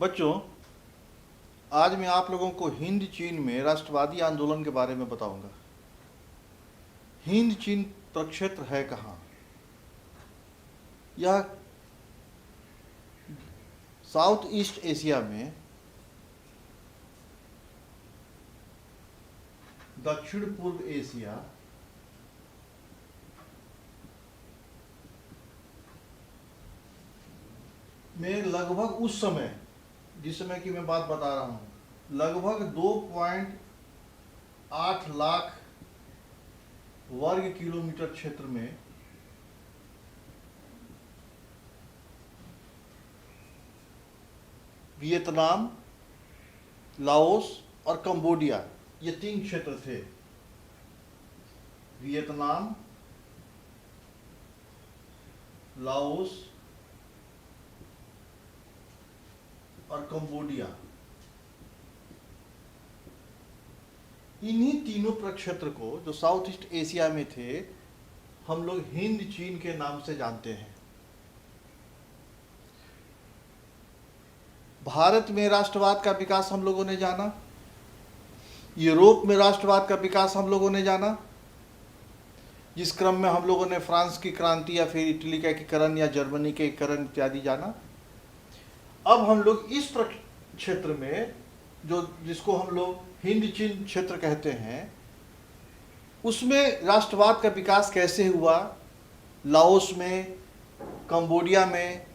बच्चों, आज मैं आप लोगों को हिंद चीन में राष्ट्रवादी आंदोलन के बारे में बताऊंगा। हिंद चीन प्रक्षेत्र है कहाँ? यह साउथ ईस्ट एशिया में दक्षिण पूर्व एशिया में लगभग उस समय, जिस समय की मैं बात बता रहा हूं, लगभग 2.8 लाख वर्ग किलोमीटर क्षेत्र में वियतनाम, लाओस और कंबोडिया, ये 3 क्षेत्र थे। वियतनाम, लाओस और कंबोडिया, इन्हीं तीनों प्रक्षेत्र को, जो साउथ ईस्ट एशिया में थे, हम लोग हिंद चीन के नाम से जानते हैं। भारत में राष्ट्रवाद का विकास हम लोगों ने जाना, यूरोप में राष्ट्रवाद का विकास हम लोगों ने जाना, जिस क्रम में हम लोगों ने फ्रांस की क्रांति या फिर इटली का एकीकरण या जर्मनी के एकीकरण इत्यादि जाना। अब हम लोग इस क्षेत्र में, जो जिसको हम लोग हिंद चीन क्षेत्र कहते हैं, उसमें राष्ट्रवाद का विकास कैसे हुआ, लाओस में, कंबोडिया में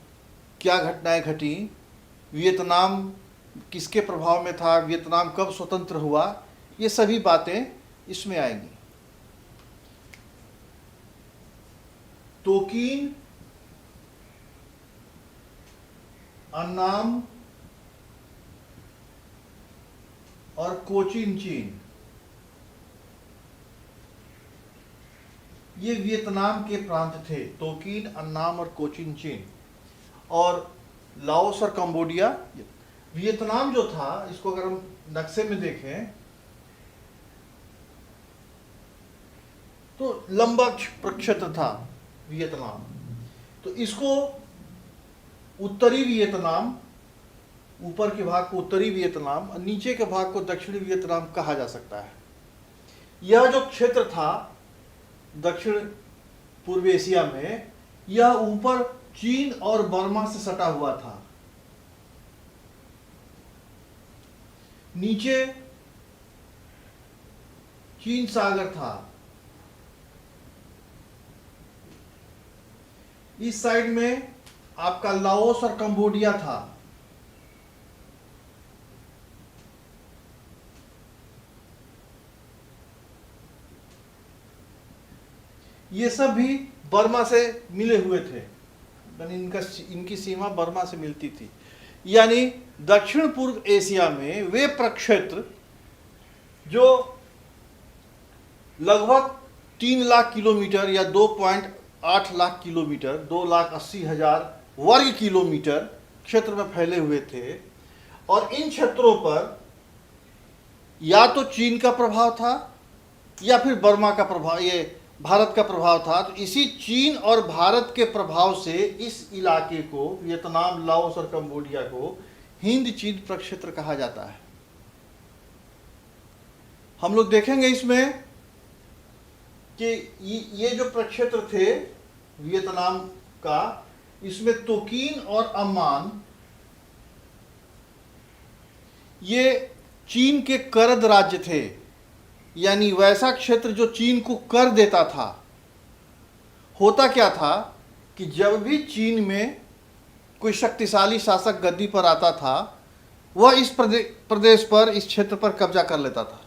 क्या घटनाएं घटी, वियतनाम किसके प्रभाव में था, वियतनाम कब स्वतंत्र हुआ, ये सभी बातें इसमें आएंगी। तोकीन, अन्नाम और कोचिन चीन, ये वियतनाम के प्रांत थे। तोकीन, अन्नाम और कोचिन चीन, और लाओस और कंबोडिया। वियतनाम जो था, इसको अगर हम नक्शे में देखें तो लंबा प्रक्षेत्र था वियतनाम। तो इसको उत्तरी वियतनाम, ऊपर के भाग को उत्तरी वियतनाम और नीचे के भाग को दक्षिणी वियतनाम कहा जा सकता है। यह जो क्षेत्र था दक्षिण पूर्व एशिया में, यह ऊपर चीन और बर्मा से सटा हुआ था। नीचे चीन सागर था, इस साइड में आपका लाओस और कंबोडिया था। ये सब भी बर्मा से मिले हुए थे, यानी इनकी सीमा बर्मा से मिलती थी। यानी दक्षिण पूर्व एशिया में वे प्रक्षेत्र जो लगभग 3 लाख किलोमीटर या 2.8 लाख किलोमीटर, 2,80,000 वर्ग किलोमीटर क्षेत्र में फैले हुए थे, और इन क्षेत्रों पर या तो चीन का प्रभाव था या फिर बर्मा का प्रभाव, ये भारत का प्रभाव था। तो इसी चीन और भारत के प्रभाव से इस इलाके को, वियतनाम, लाओस और कंबोडिया को हिंद चीन प्रक्षेत्र कहा जाता है। हम लोग देखेंगे इसमें कि ये जो प्रक्षेत्र थे वियतनाम का, इसमें तोकीन और अम्मान, ये चीन के करद राज्य थे, यानी वैसा क्षेत्र जो चीन को कर देता था। होता क्या था कि जब भी चीन में कोई शक्तिशाली शासक गद्दी पर आता था, वह इस प्रदेश पर, इस क्षेत्र पर कब्जा कर लेता था,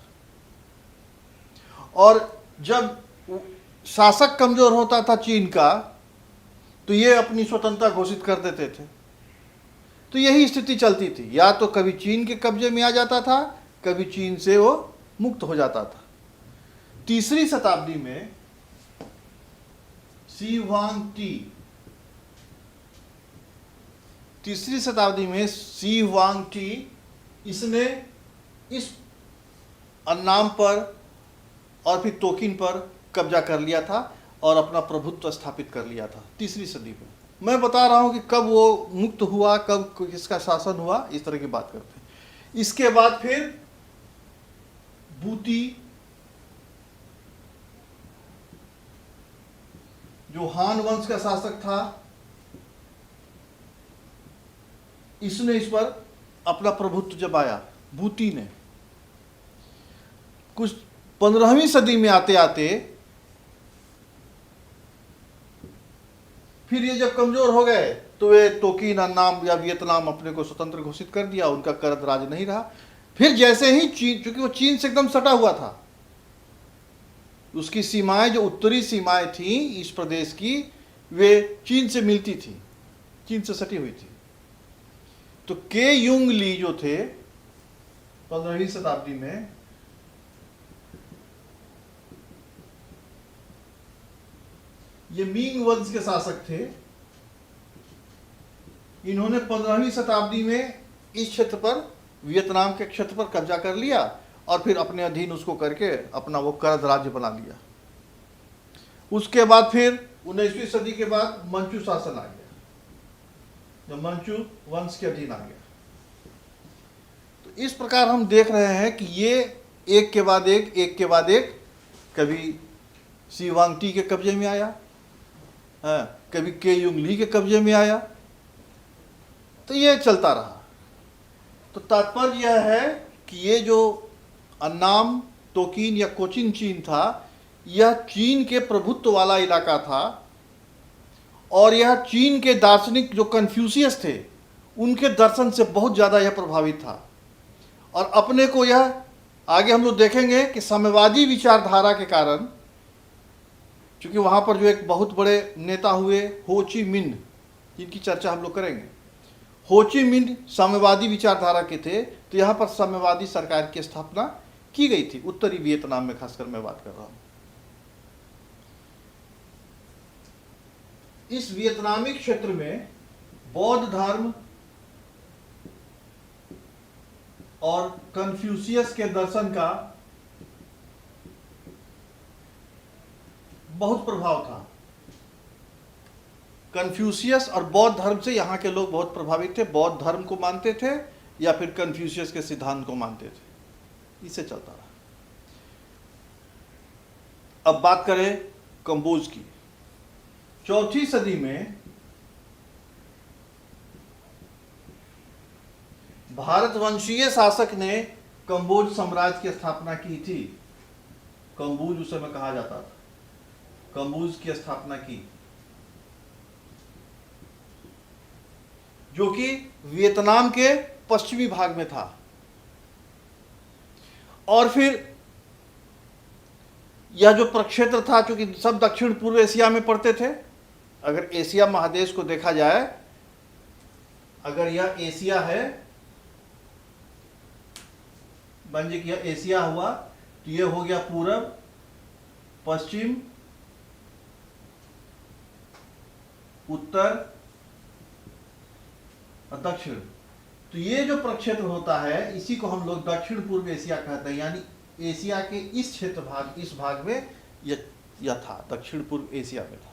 और जब शासक कमजोर होता था चीन का, तो ये अपनी स्वतंत्रता घोषित कर देते थे। तो यही स्थिति चलती थी, या तो कभी चीन के कब्जे में आ जाता था, कभी चीन से वो मुक्त हो जाता था। 3री शताब्दी में सी वांग टी, 3री शताब्दी में सी वांग टी, इसने इस अन्नाम पर और फिर तोकीन पर कब्जा कर लिया था और अपना प्रभुत्व स्थापित कर लिया था 3री सदी में। मैं बता रहा हूं कि कब वो मुक्त हुआ, कब किसका शासन हुआ, इस तरह की बात करते हैं। इसके बाद फिर बूती, जो हान वंश का शासक था, इसने इस पर अपना प्रभुत्व जमाया। बूती ने कुछ 15वीं सदी में आते आते फिर ये जब कमजोर हो गए तो वे तोकीन अन्नाम या वियतनाम अपने को स्वतंत्र घोषित कर दिया, उनका करद राज नहीं रहा। फिर जैसे ही चीन, क्योंकि वो चीन से एकदम सटा हुआ था, उसकी सीमाएं, जो उत्तरी सीमाएं थी इस प्रदेश की, वे चीन से मिलती थी, चीन से सटी हुई थी। तो के युंग ली जो थे 15वीं शताब्दी में, ये मिंग वंश के शासक थे। इन्होंने 15वीं शताब्दी में इस क्षेत्र पर, वियतनाम के क्षेत्र पर कब्जा कर लिया और फिर अपने अधीन उसको करके अपना वो करद राज्य बना लिया। उसके बाद फिर 19वीं सदी के बाद मंचू शासन आ गया, जो मंचू वंश के अधीन आ गया। तो इस प्रकार हम देख रहे हैं कि ये एक के बाद एक, कभी सी वांगटी के कब्जे में आया, कभी के युंग ली के कब्जे में आया, तो ये चलता रहा। तो तात्पर्य यह है कि ये जो अन्नाम, तोकीन या कोचिन चीन था, यह चीन के प्रभुत्व वाला इलाका था और यह चीन के दार्शनिक जो कन्फ्यूशियस थे, उनके दर्शन से बहुत ज़्यादा यह प्रभावित था। और अपने को यह, आगे हम लोग देखेंगे कि साम्यवादी विचारधारा के कारण, क्योंकि वहाँ पर जो एक बहुत बड़े नेता हुए हो ची मिन्ह, जिनकी चर्चा हम लोग करेंगे, हो ची मिन्ह साम्यवादी विचारधारा के थे, तो यहाँ पर साम्यवादी सरकार की स्थापना की गई थी, उत्तरी वियतनाम में खासकर मैं बात कर रहा हूँ। इस वियतनामी क्षेत्र में बौद्ध धर्म और कन्फ्यूशियस के दर्शन का बहुत प्रभाव था। कन्फ्यूशियस और बौद्ध धर्म से यहाँ के लोग बहुत प्रभावित थे, बौद्ध धर्म को मानते थे या फिर कन्फ्यूशियस के सिद्धांत को मानते थे, इससे चलता रहा। अब बात करें कंबोज की। 4वीं सदी में भारतवंशीय शासक ने कंबोज साम्राज्य की स्थापना की थी। कंबोज उस समय कहा जाता था, कंबोज की स्थापना की, जो कि वियतनाम के पश्चिमी भाग में था। और फिर यह जो प्रक्षेत्र था, चूंकि सब दक्षिण पूर्व एशिया में पड़ते थे, अगर एशिया महादेश को देखा जाए, अगर यह एशिया है, मान लीजिए कि यह एशिया हुआ, तो यह हो गया पूरब, पश्चिम, उत्तर और दक्षिण। तो ये जो प्रक्षेत्र होता है, इसी को हम लोग दक्षिण पूर्व एशिया कहते हैं। यानी एशिया के इस क्षेत्र भाग, इस भाग में यह था, दक्षिण पूर्व एशिया में था।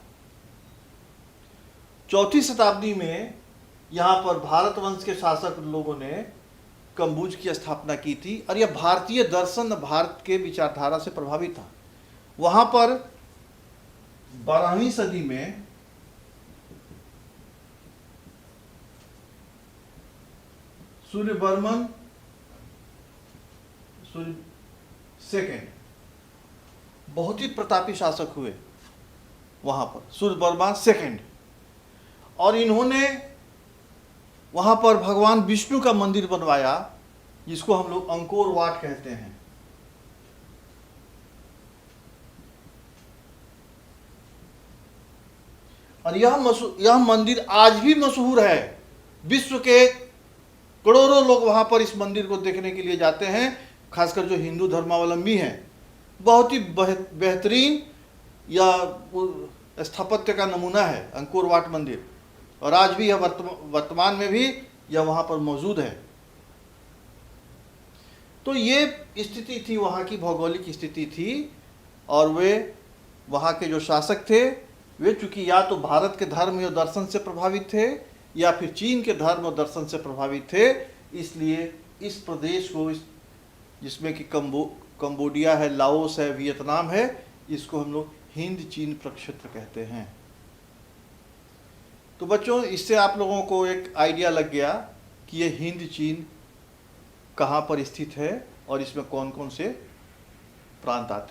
4वीं शताब्दी में यहाँ पर भारत वंश के शासक लोगों ने कंबोज की स्थापना की थी और यह भारतीय दर्शन, भारत के विचारधारा से प्रभावित था। वहाँ पर 12वीं सदी में सूर्यवर्मन सेकेंड बहुत ही प्रतापी शासक हुए वहां पर, सूर्यवर्मा सेकेंड। और इन्होंने वहां पर भगवान विष्णु का मंदिर बनवाया, जिसको हम लोग अंकोर वाट कहते हैं। और यह मंदिर आज भी मशहूर है। विश्व के करोड़ों लोग वहां पर इस मंदिर को देखने के लिए जाते हैं, खासकर जो हिंदू धर्मावलंबी हैं। बहुत ही बेहतरीन या स्थापत्य का नमूना है अंकोर वाट मंदिर, और आज भी यह वर्तमान में भी यह वहां पर मौजूद है। तो ये स्थिति थी, वहां की भौगोलिक स्थिति थी, और वे वहां के जो शासक थे वे चूंकि या तो भारत के धर्म और दर्शन से प्रभावित थे या फिर चीन के धर्म और दर्शन से प्रभावित थे, इसलिए इस प्रदेश को, जिसमें कि कंबोडिया है, लाओस है, वियतनाम है, इसको हम लोग हिंद चीन प्रक्षेत्र कहते हैं। तो बच्चों, इससे आप लोगों को एक आइडिया लग गया कि ये हिंद चीन कहाँ पर स्थित है और इसमें कौन कौन से प्रांत आते हैं।